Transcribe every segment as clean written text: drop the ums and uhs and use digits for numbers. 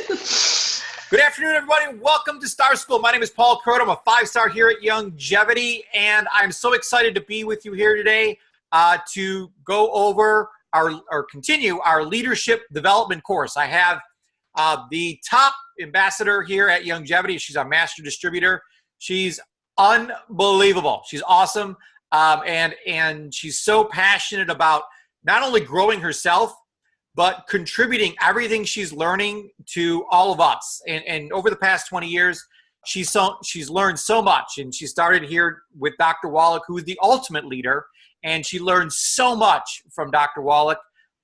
Good afternoon, everybody. Welcome to Star School. My name is Paul Croto. I'm a 5-star here at Youngevity, and I'm so excited to be with you here today to go over or continue our leadership development course. I have the top ambassador here at Youngevity. She's our master distributor. She's unbelievable. She's awesome, and she's so passionate about not only growing herself, but contributing everything she's learning to all of us. And over the past 20 years, she's learned so much. And she started here with Dr. Wallach, who is the ultimate leader. And she learned so much from Dr. Wallach,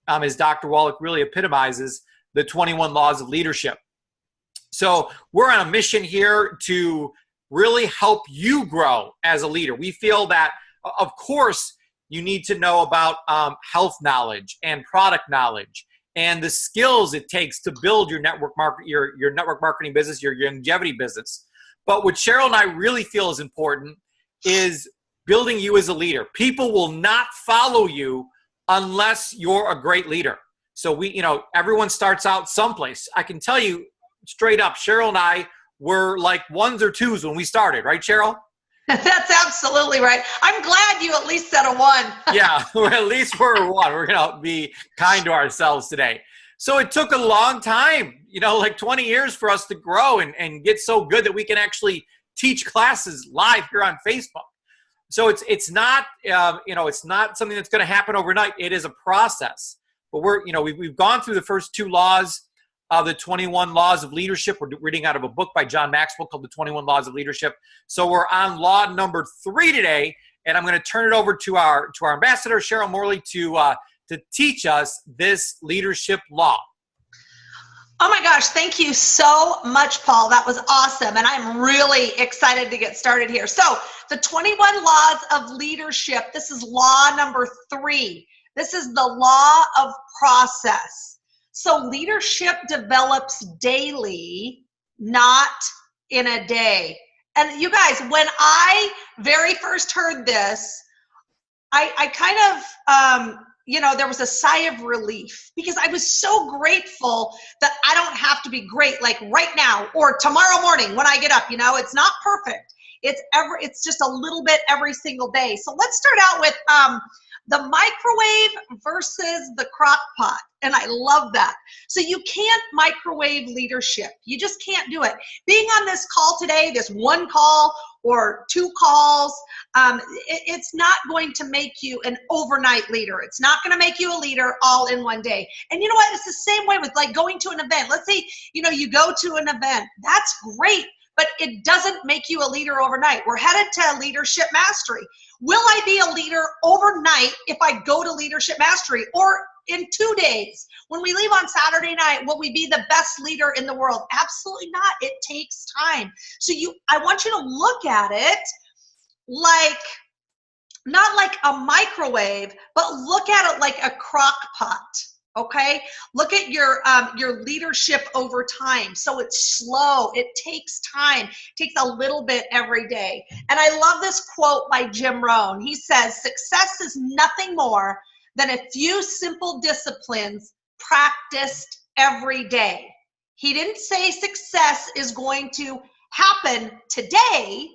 as Dr. Wallach really epitomizes the 21 laws of leadership. So we're on a mission here to really help you grow as a leader. We feel that, of course, you need to know about health knowledge and product knowledge and the skills it takes to build your network marketing business, your Youngevity business. But what Cheryl and I really feel is important is building you as a leader. People will not follow you unless you're a great leader. So everyone starts out someplace. I can tell you straight up, Cheryl and I were like ones or twos when we started, right, Cheryl? That's absolutely right. I'm glad you at least said a one. Yeah, at least we're a one. We're going to be kind to ourselves today. So it took a long time, like 20 years for us to grow and get so good that we can actually teach classes live here on Facebook. So it's not, it's not something that's going to happen overnight. It is a process. But we've gone through the first 2 laws of the 21 Laws of Leadership. We're reading out of a book by John Maxwell called The 21 Laws of Leadership. So we're on law number 3 today, and I'm going to turn it over to our ambassador, Cheryl Morley, to teach us this leadership law. Oh my gosh, thank you so much, Paul. That was awesome, and I'm really excited to get started here. So the 21 Laws of Leadership, this is law number 3. This is the law of process. So leadership develops daily, not in a day. And you guys, when I very first heard this, I kind of, there was a sigh of relief because I was so grateful that I don't have to be great like right now or tomorrow morning when I get up. It's not perfect. It's just a little bit every single day. So let's start out with the microwave versus the crock pot. And I love that. So you can't microwave leadership. You just can't do it. Being on this call today, this 1 call or 2 calls, it's not going to make you an overnight leader. It's not going to make you a leader all in one day. And you know what? It's the same way with like going to an event. Let's say, you go to an event. That's great. But it doesn't make you a leader overnight. We're headed to leadership mastery. Will I be a leader overnight if I go to leadership mastery? Or in 2 days, when we leave on Saturday night, will we be the best leader in the world? Absolutely not. It takes time. So I want you to look at it like, not like a microwave, but look at it like a crock pot. Okay, look at your leadership over time. So it's slow. It takes time. It takes a little bit every day. And I love this quote by Jim Rohn. He says, "Success is nothing more than a few simple disciplines practiced every day." He didn't say success is going to happen today.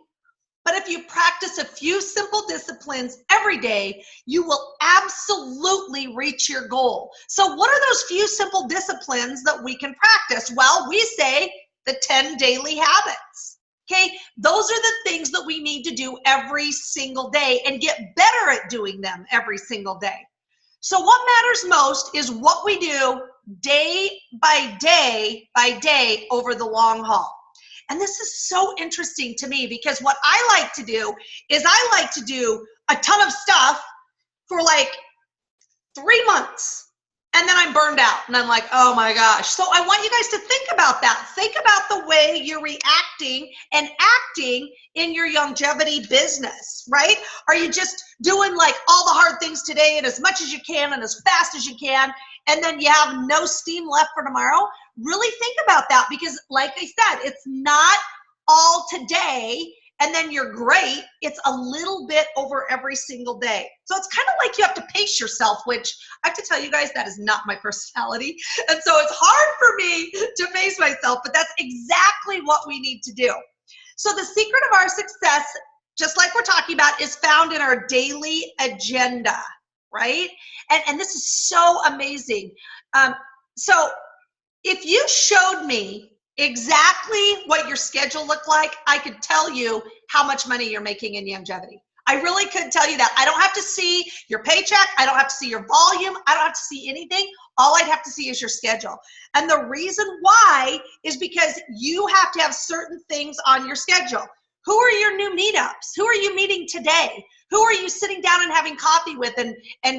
But if you practice a few simple disciplines every day, you will absolutely reach your goal. So what are those few simple disciplines that we can practice? Well, we say the 10 daily habits. Okay, those are the things that we need to do every single day and get better at doing them every single day. So what matters most is what we do day by day over the long haul. And this is so interesting to me because what I like to do is I like to do a ton of stuff for like 3 months. And then I'm burned out and I'm like, oh my gosh. So I want you guys to think about that. Think about the way you're reacting and acting in your Youngevity business, right? Are you just doing like all the hard things today and as much as you can and as fast as you can, and then you have no steam left for tomorrow? Really think about that because like I said, it's not all today and then you're great. It's a little bit over every single day. So it's kind of like you have to pace yourself, which I have to tell you guys, that is not my personality. And so it's hard for me to pace myself, but that's exactly what we need to do. So the secret of our success, just like we're talking about, is found in our daily agenda, right? And this is so amazing. So if you showed me exactly what your schedule looked like, I could tell you how much money you're making in Youngevity. I really could tell you that. I don't have to see your paycheck. I don't have to see your volume. I don't have to see anything. All I'd have to see is your schedule. And the reason why is because you have to have certain things on your schedule. Who are your new meetups? Who are you meeting today? Who are you sitting down and having coffee with and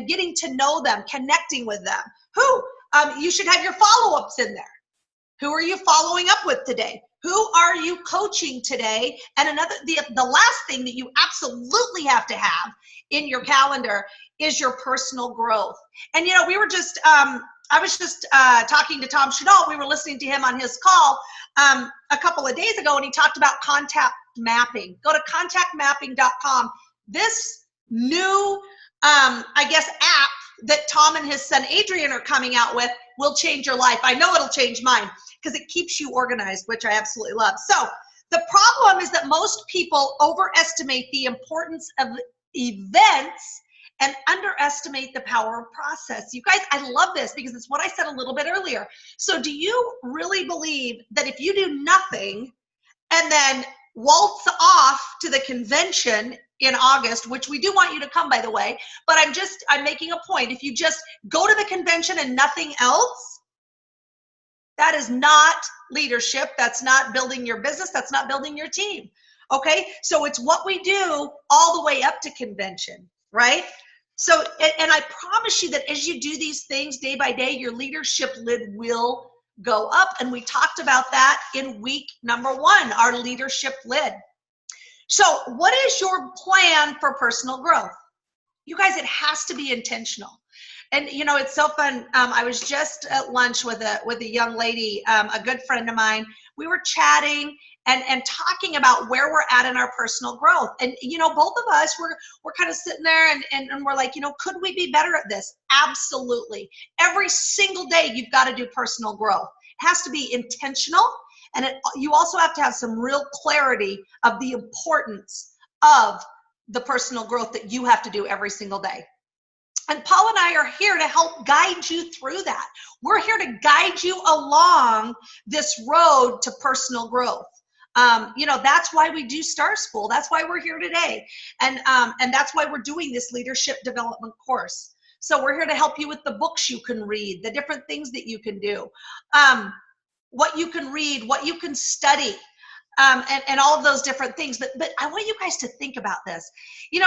getting to know them, connecting with them? Who? You should have your follow-ups in there. Who are you following up with today? Who are you coaching today? And the last thing that you absolutely have to have in your calendar is your personal growth. And we were just, I was just talking to Tom Chenault. We were listening to him on his call a couple of days ago, and he talked about contact mapping. Go to contactmapping.com. This new, app that Tom and his son Adrian are coming out with will change your life. I know it'll change mine because it keeps you organized, which I absolutely love. So the problem is that most people overestimate the importance of events and underestimate the power of process. You guys, I love this because it's what I said a little bit earlier. So do you really believe that if you do nothing and then waltz off to the convention in August, which we do want you to come, by the way, but I'm making a point. If you just go to the convention and nothing else, that is not leadership. That's not building your business. That's not building your team. Okay. So it's what we do all the way up to convention, right? So, and I promise you that as you do these things day by day, your leadership lid will go up. And we talked about that in week number 1, our leadership lid. So what is your plan for personal growth? You guys, it has to be intentional. And it's so fun. I was just at lunch with a young lady, a good friend of mine. We were chatting and talking about where we're at in our personal growth. And both of us we're kind of sitting there and we're like, could we be better at this? Absolutely. Every single day you've got to do personal growth. It has to be intentional. And you also have to have some real clarity of the importance of the personal growth that you have to do every single day. And Paul and I are here to help guide you through that. We're here to guide you along this road to personal growth. That's why we do Star School. That's why we're here today. And that's why we're doing this leadership development course. So we're here to help you with the books you can read, the different things that you can do. What you can read, what you can study, and all of those different things. But I want you guys to think about this.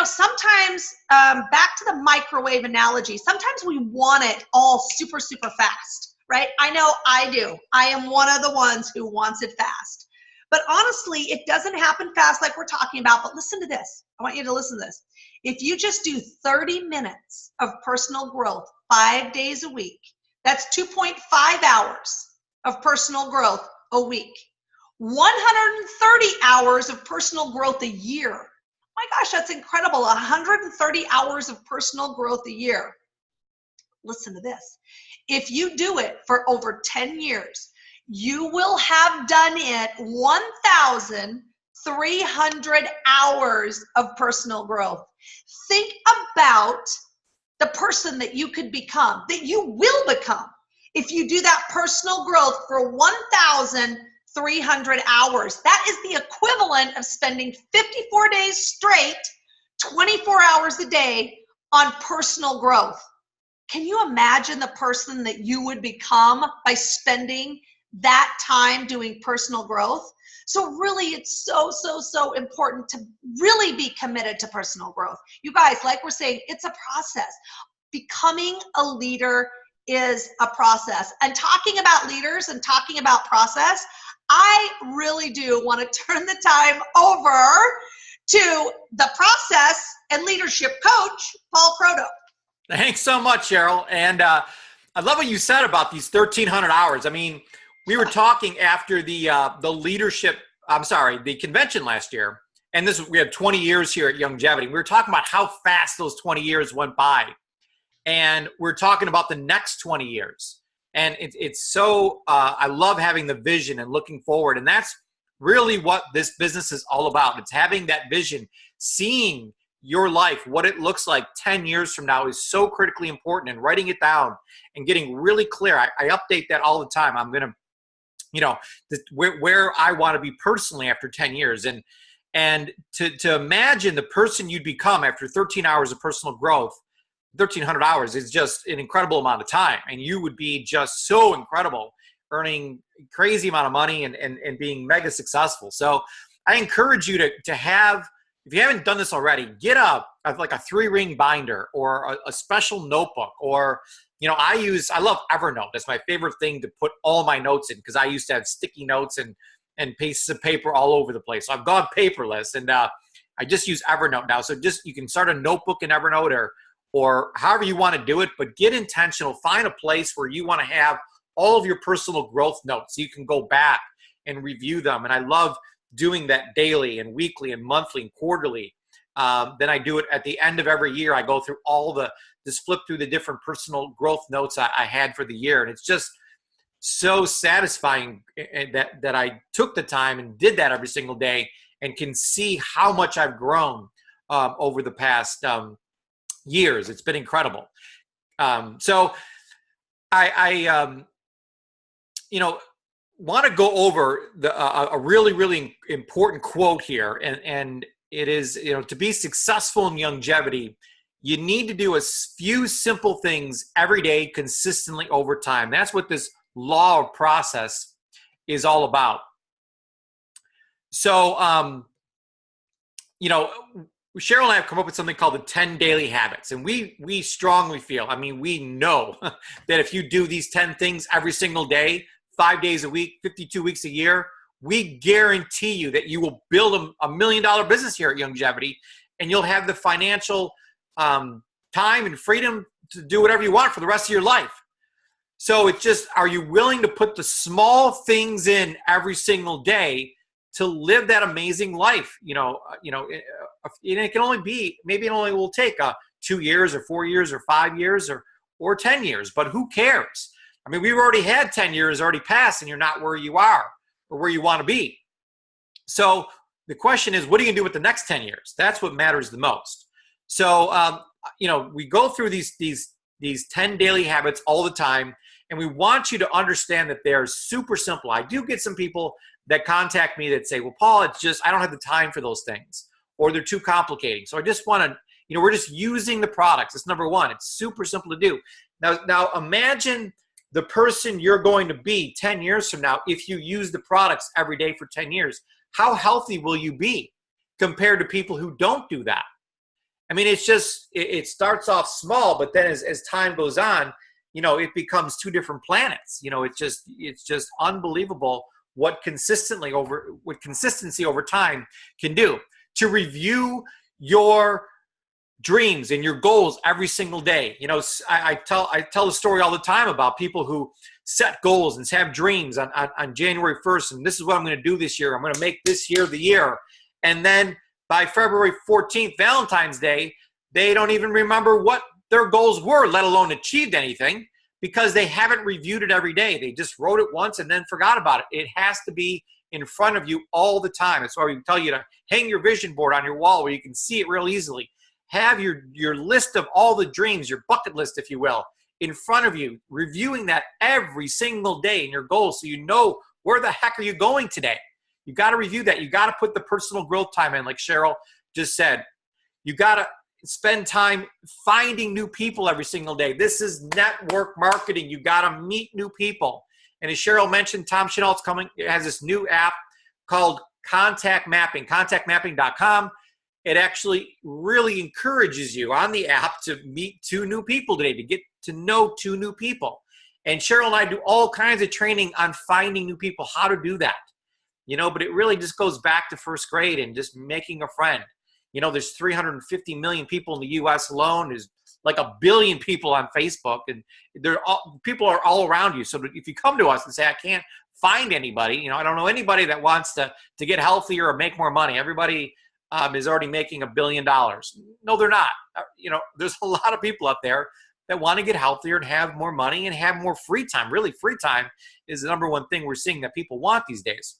Sometimes, back to the microwave analogy, sometimes we want it all super, super fast, right? I know I do. I am one of the ones who wants it fast. But honestly, it doesn't happen fast like we're talking about. But listen to this. I want you to listen to this. If you just do 30 minutes of personal growth 5 days a week, that's 2.5 hours of personal growth a week. 130 hours of personal growth a year. My gosh, that's incredible. 130 hours of personal growth a year. Listen to this. If you do it for over 10 years, you will have done it 1,300 hours of personal growth. Think about the person that you could become, that you will become, if you do that personal growth for 1,300 hours. That is the equivalent of spending 54 days straight, 24 hours a day on personal growth. Can you imagine the person that you would become by spending that time doing personal growth? So really, it's so, so, so important to really be committed to personal growth. You guys, like we're saying, it's a process. Becoming a leader is a process. And talking about leaders and talking about process, I really do want to turn the time over to the process and leadership coach, Paul Croto. Thanks so much, Cheryl. And I love what you said about these 1,300 hours. I mean, we were talking after the convention last year, and we had 20 years here at Youngevity. We were talking about how fast those 20 years went by. And we're talking about the next 20 years. And it's so, I love having the vision and looking forward. And that's really what this business is all about. It's having that vision, seeing your life, what it looks like 10 years from now is so critically important, and writing it down and getting really clear. I update that all the time. I'm going to, where I want to be personally after 10 years. And to imagine the person you'd become after 13 hours of personal growth, 1,300 hours is just an incredible amount of time. And you would be just so incredible, earning crazy amount of money and being mega successful. So I encourage you to have, if you haven't done this already, get like a 3-ring binder or a special notebook, or, I love Evernote. That's my favorite thing to put all my notes in, because I used to have sticky notes and pieces of paper all over the place. So I've gone paperless, and I just use Evernote now. So you can start a notebook in Evernote or however you want to do it, but get intentional. Find a place where you want to have all of your personal growth notes so you can go back and review them. And I love doing that daily and weekly and monthly and quarterly. Then I do it at the end of every year. I go through just flip through the different personal growth notes I had for the year. And it's just so satisfying that I took the time and did that every single day, and can see how much I've grown over the past years. It's been incredible. So I want to go over a really, really important quote here. And it is, to be successful in longevity, you need to do a few simple things every day, consistently over time. That's what this law of process is all about. So, Cheryl and I have come up with something called the 10 daily habits. And we strongly feel, we know that if you do these 10 things every single day, 5 days a week, 52 weeks a year, we guarantee you that you will build a $1 million business here at Youngevity, and you'll have the financial time and freedom to do whatever you want for the rest of your life. So it's just, are you willing to put the small things in every single day to live that amazing life? It can only be, maybe it only will take 2 years or 4 years or 5 years or 10 years, but who cares? We've already had 10 years already passed, and you're not where you are or where you want to be. So the question is, what are you going to do with the next 10 years? That's what matters the most. So, we go through these 10 daily habits all the time, and we want you to understand that they're super simple. I do get some people that contact me that say, well, Paul, it's just, I don't have the time for those things, or they're too complicating. So I just want to, we're just using the products. It's number one. It's super simple to do. Now imagine the person you're going to be 10 years from now if you use the products every day for 10 years. How healthy will you be compared to people who don't do that? It's just, it starts off small, but then as time goes on, it becomes two different planets. It's just unbelievable what consistency over time can do. To review your dreams and your goals every single day. I tell the story all the time about people who set goals and have dreams on January 1st, and this is what I'm going to do this year. I'm going to make this year the year. And then by February 14th, Valentine's Day, they don't even remember what their goals were, let alone achieved anything, because they haven't reviewed it every day. They just wrote it once and then forgot about it. It has to be in front of you all the time. That's why we tell you to hang your vision board on your wall where you can see it real easily. Have your list of all the dreams, your bucket list, if you will, in front of you, reviewing that every single day in your goals so you know where the heck are you going today. You got to review that. You got to put the personal growth time in, like Cheryl just said. You got to spend time finding new people every single day. This is network marketing. You got to meet new people. And as Cheryl mentioned, Tom Chenault's has this new app called Contact Mapping, contactmapping.com. It actually really encourages you on the app to meet 2 new people today, to get to know 2 new people. And Cheryl and I do all kinds of training on finding new people, how to do that. But it really just goes back to first grade and just making a friend. There's 350 million people in the U.S. alone. There's like 1 billion people on Facebook, and people are all around you. So if you come to us and say, I can't find anybody, I don't know anybody that wants to get healthier or make more money. Everybody is already making $1 billion. No, they're not. There's a lot of people out there that want to get healthier and have more money and have more free time. Really, free time is the number one thing we're seeing that people want these days.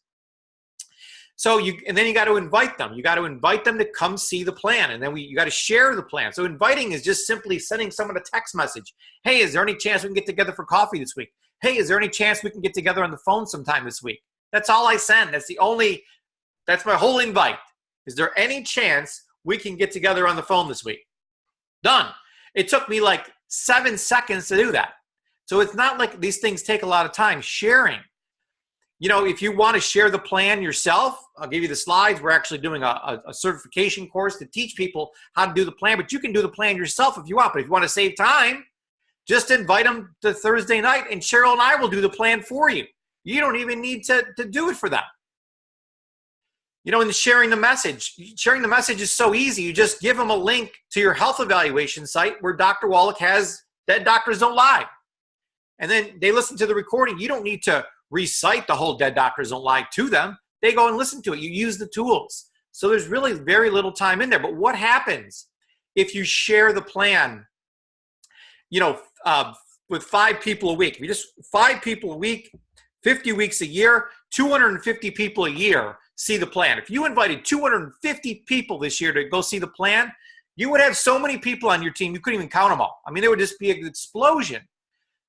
So then you got to invite them. You got to invite them to come see the plan, and then you got to share the plan. So inviting is just simply sending someone a text message. Hey, is there any chance we can get together for coffee this week? Hey, is there any chance we can get together on the phone sometime this week? That's all I send. That's my whole invite. Is there any chance we can get together on the phone this week? Done. It took me like 7 seconds to do that. So it's not like these things take a lot of time. Sharing. If you want to share the plan yourself, I'll give you the slides. We're actually doing a certification course to teach people how to do the plan, but you can do the plan yourself if you want. But if you want to save time, just invite them to Thursday night, and Cheryl and I will do the plan for you. You don't even need to do it for them. And sharing the message is so easy. You just give them a link to your health evaluation site where Dr. Wallach has Dead Doctors Don't Lie. And then they listen to the recording. You don't need to recite the whole Dead Doctors Don't Lie to them. They go and listen to it. You use the tools. So there's really very little time in there. But what happens if you share the plan, with 5 people a week? If you just 5 people a week, 50 weeks a year, 250 people a year see the plan. If you invited 250 people this year to go see the plan, you would have so many people on your team, you couldn't even count them all. I mean, there would just be an explosion.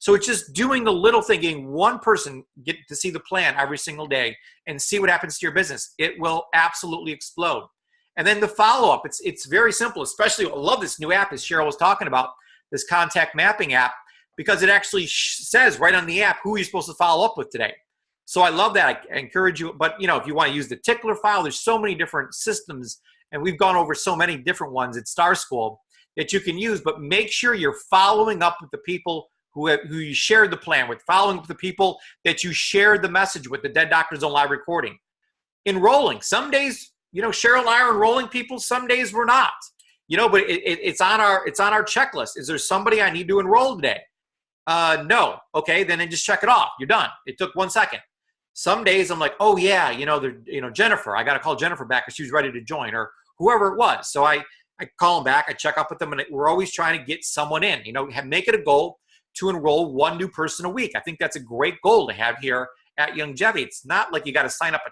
So it's just doing the little thing, getting one person get to see the plan every single day and see what happens to your business. It will absolutely explode. And then the follow-up, it's very simple, especially I love this new app, as Cheryl was talking about, this contact mapping app, because it actually says right on the app who you're supposed to follow up with today. So I love that. I encourage you. But, if you want to use the tickler file, there's so many different systems, and we've gone over so many different ones at Star School that you can use. But make sure you're following up with the people who you shared the plan with, following up with the people that you shared the message with, the Dead Doctors Don't Lie recording. Enrolling. Some days, Cheryl and I are enrolling people. Some days we're not. But it's on our checklist. Is there somebody I need to enroll today? No. Okay, then just check it off. You're done. It took 1 second. Some days I'm like, oh yeah, Jennifer. I got to call Jennifer back because she was ready to join, or whoever it was. So I call them back. I check up with them, and we're always trying to get someone in. Make it a goal to enroll 1 new person a week. I think that's a great goal to have here at Youngevity. It's not like you got to sign up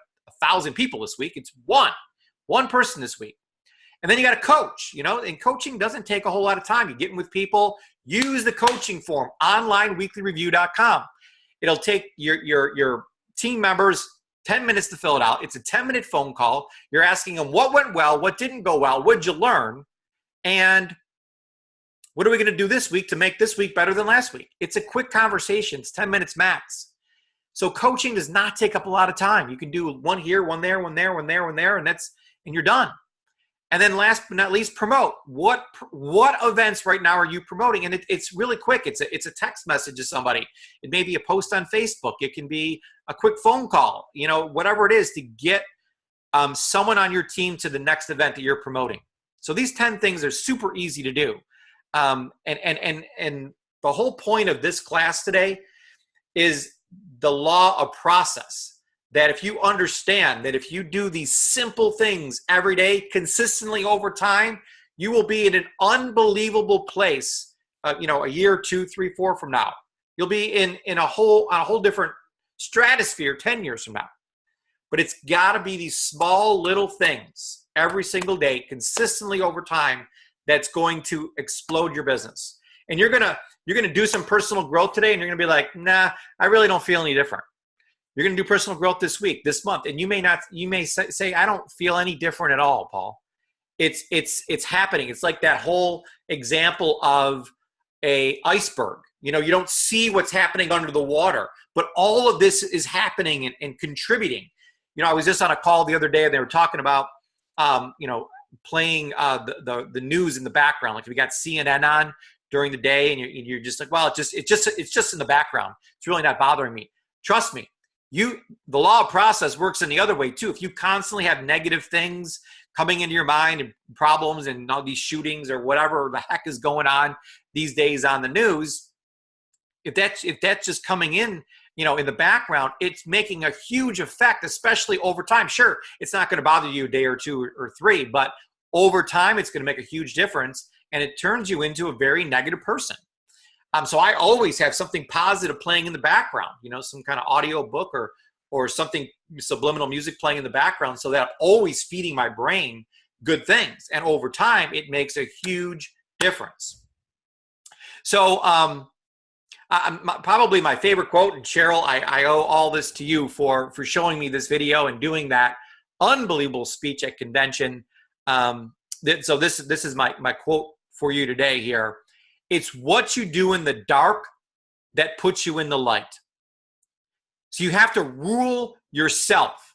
1,000 people this week. It's one person this week. And then you got to coach, and coaching doesn't take a whole lot of time. You get in with people, use the coaching form, onlineweeklyreview.com. It'll take your team members 10 minutes to fill it out. It's a 10-minute phone call. You're asking them what went well, what didn't go well, what did you learn, and what are we going to do this week to make this week better than last week? It's a quick conversation. It's 10 minutes max. So coaching does not take up a lot of time. You can do one here, one there, one there, one there, one there, and you're done. And then last but not least, promote. What events right now are you promoting? And it's really quick. It's a text message to somebody. It may be a post on Facebook. It can be a quick phone call. Whatever it is to get someone on your team to the next event that you're promoting. So these 10 things are super easy to do. And the whole point of this class today is the law of process. That if you understand that if you do these simple things every day, consistently over time, you will be in an unbelievable place, a year, 2, 3, 4 from now. You'll be in a whole different stratosphere 10 years from now. But it's got to be these small little things every single day, consistently over time, that's going to explode your business. And you're gonna do some personal growth today, and you're gonna be like, nah, I really don't feel any different. You're going to do personal growth this week, this month, and you may say, I don't feel any different at all, Paul. It's happening. It's like that whole example of a iceberg. You don't see what's happening under the water, but all of this is happening and contributing. I was just on a call the other day, and they were talking about, playing the news in the background. Like if you got CNN on during the day, and you're just like, well, it's just in the background. It's really not bothering me. Trust me. The law of process works in the other way too. If you constantly have negative things coming into your mind and problems and all these shootings or whatever the heck is going on these days on the news, if that's just coming in in the background, it's making a huge effect, especially over time. Sure, it's not going to bother you a day or two or three, but over time, it's going to make a huge difference, and it turns you into a very negative person. So I always have something positive playing in the background, some kind of audio book or something, subliminal music playing in the background, so that I'm always feeding my brain good things. And over time, it makes a huge difference. So probably my favorite quote, and Cheryl, I owe all this to you for showing me this video and doing that unbelievable speech at convention. So this is my quote for you today here. It's what you do in the dark that puts you in the light. So you have to rule yourself.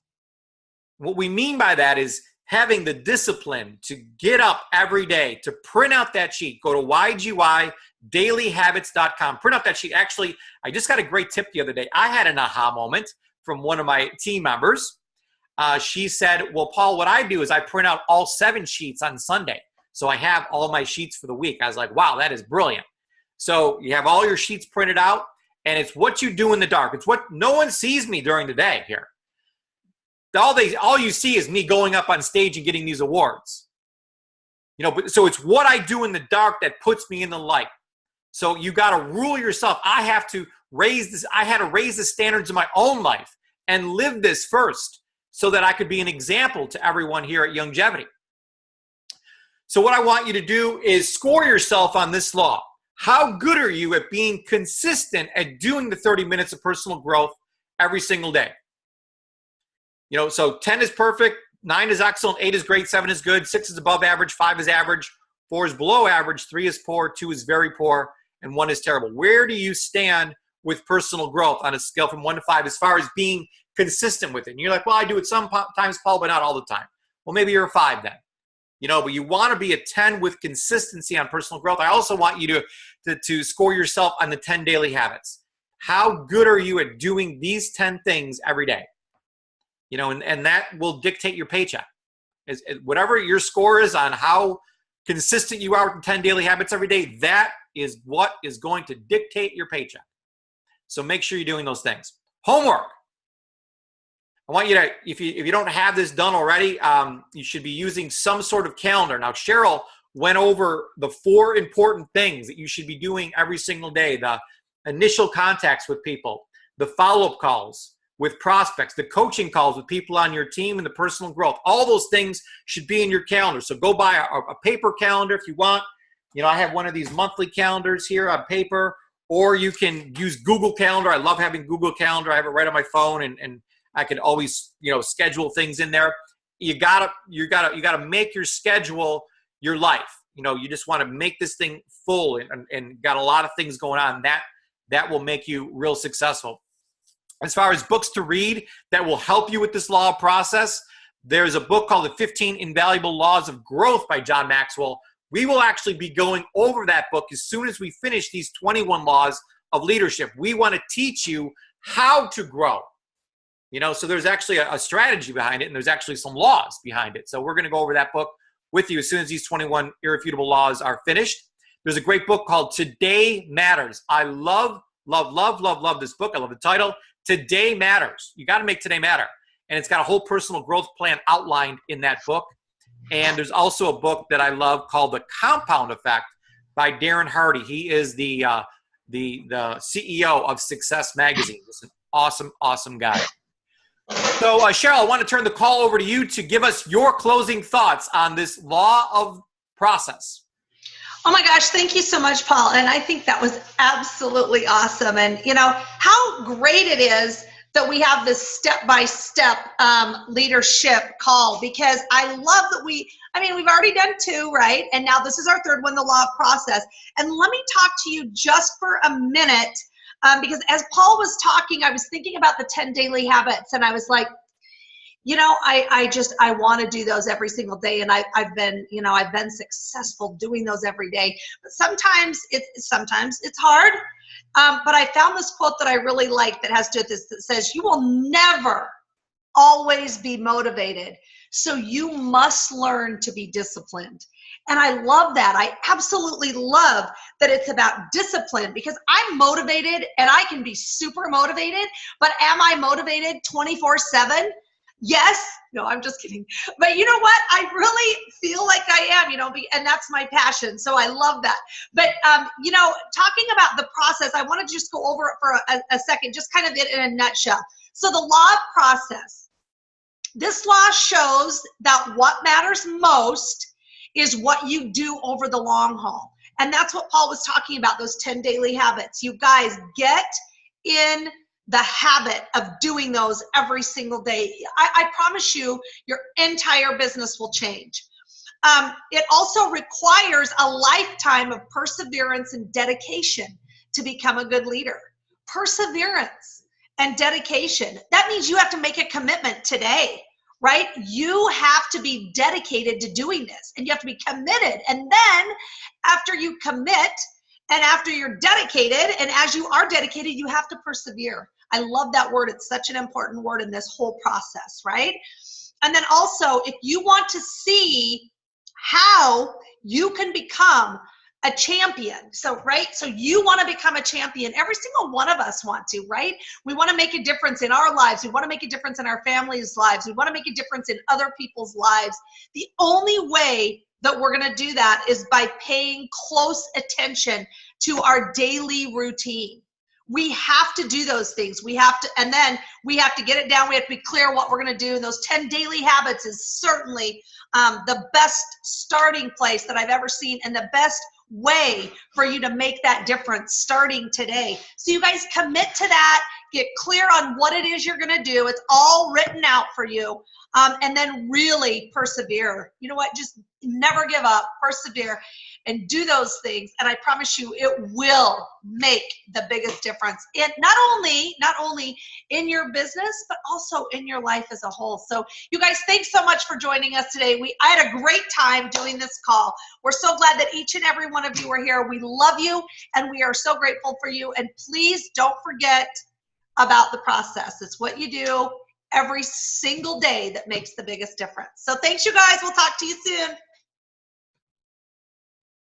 What we mean by that is having the discipline to get up every day, to print out that sheet. Go to ygydailyhabits.com. Print out that sheet. Actually, I just got a great tip the other day. I had an aha moment from one of my team members. She said, well, Paul, what I do is I print out all 7 sheets on Sunday. So I have all my sheets for the week. I was like, wow, that is brilliant. So you have all your sheets printed out, and it's what you do in the dark. It's what no one sees me during the day here. All you see is me going up on stage and getting these awards. So it's what I do in the dark that puts me in the light. So you got to rule yourself. I had to raise the standards of my own life and live this first so that I could be an example to everyone here at Youngevity. So what I want you to do is score yourself on this law. How good are you at being consistent at doing the 30 minutes of personal growth every single day? So 10 is perfect, 9 is excellent, 8 is great, 7 is good, 6 is above average, 5 is average, 4 is below average, 3 is poor, 2 is very poor, and 1 is terrible. Where do you stand with personal growth on a scale from 1 to 5 as far as being consistent with it? And you're like, well, I do it sometimes, Paul, but not all the time. Well, maybe you're a 5 then. But you want to be a 10 with consistency on personal growth. I also want you to score yourself on the 10 daily habits. How good are you at doing these 10 things every day? And that will dictate your paycheck. Whatever your score is on how consistent you are with the 10 daily habits every day, that is what is going to dictate your paycheck. So make sure you're doing those things. Homework. I want you to, if you don't have this done already, you should be using some sort of calendar. Now, Cheryl went over the 4 important things that you should be doing every single day: the initial contacts with people, the follow-up calls with prospects, the coaching calls with people on your team, and the personal growth. All those things should be in your calendar. So go buy a paper calendar if you want. I have one of these monthly calendars here on paper, or you can use Google Calendar. I love having Google Calendar. I have it right on my phone, and I can always, schedule things in there. You gotta make your schedule your life. You just want to make this thing full and got a lot of things going on. That will make you real successful. As far as books to read that will help you with this law process, there's a book called The 15 Invaluable Laws of Growth by John Maxwell. We will actually be going over that book as soon as we finish these 21 laws of leadership. We want to teach you how to grow. So there's actually a strategy behind it, and there's actually some laws behind it. So we're going to go over that book with you as soon as these 21 irrefutable laws are finished. There's a great book called Today Matters. I love this book. I love the title. Today Matters. You got to make today matter. And it's got a whole personal growth plan outlined in that book. And there's also a book that I love called The Compound Effect by Darren Hardy. He is the CEO of Success Magazine. He's an awesome guy. So, Cheryl, I want to turn the call over to you to give us your closing thoughts on this law of process. Oh my gosh, thank you so much, Paul. And I think that was absolutely awesome. And how great it is that we have this step-by-step leadership call, because I love that we've already done 2, right? And now this is our 3rd one, the law of process. And let me talk to you just for a minute. Because as Paul was talking, I was thinking about the 10 daily habits, and I was like, I want to do those every single day, and I've been successful doing those every day. But sometimes it's hard. But I found this quote that I really like that has to do with this, that says, "You will never always be motivated. So you must learn to be disciplined. And I love that. I absolutely love that it's about discipline, because I'm motivated and I can be super motivated, but am I motivated 24/7? Yes. No, I'm just kidding. But you know what? I really feel like I am, and that's my passion. So I love that. But, talking about the process, I want to just go over it for a second, just kind of in a nutshell. So the law of process. This law shows that what matters most is what you do over the long haul. And that's what Paul was talking about, those 10 daily habits. You guys, get in the habit of doing those every single day. I promise you, your entire business will change. It also requires a lifetime of perseverance and dedication to become a good leader. Perseverance and dedication. That means you have to make a commitment today, right? You have to be dedicated to doing this, and you have to be committed. And then after you commit and after you're dedicated, and as you are dedicated, you have to persevere. I love that word. It's such an important word in this whole process, right? And then also, if you want to see how you can become a champion. So you want to become a champion. Every single one of us want to, right? We want to make a difference in our lives. We want to make a difference in our families' lives. We want to make a difference in other people's lives. The only way that we're going to do that is by paying close attention to our daily routine. We have to do those things. And then we have to get it down. We have to be clear what we're going to do. And those 10 daily habits is certainly the best starting place that I've ever seen, and the best way for you to make that difference starting today. So you guys commit to that, get clear on what it is you're going to do. It's all written out for you. And then really persevere. You know what? Just never give up, persevere, and do those things. And I promise you, it will make the biggest difference in not only in your business, but also in your life as a whole. So you guys, thanks so much for joining us today. I had a great time doing this call. We're so glad that each and every one of you are here. We love you, and we are so grateful for you. And please don't forget about the process. It's what you do every single day that makes the biggest difference. So thanks, you guys. We'll talk to you soon.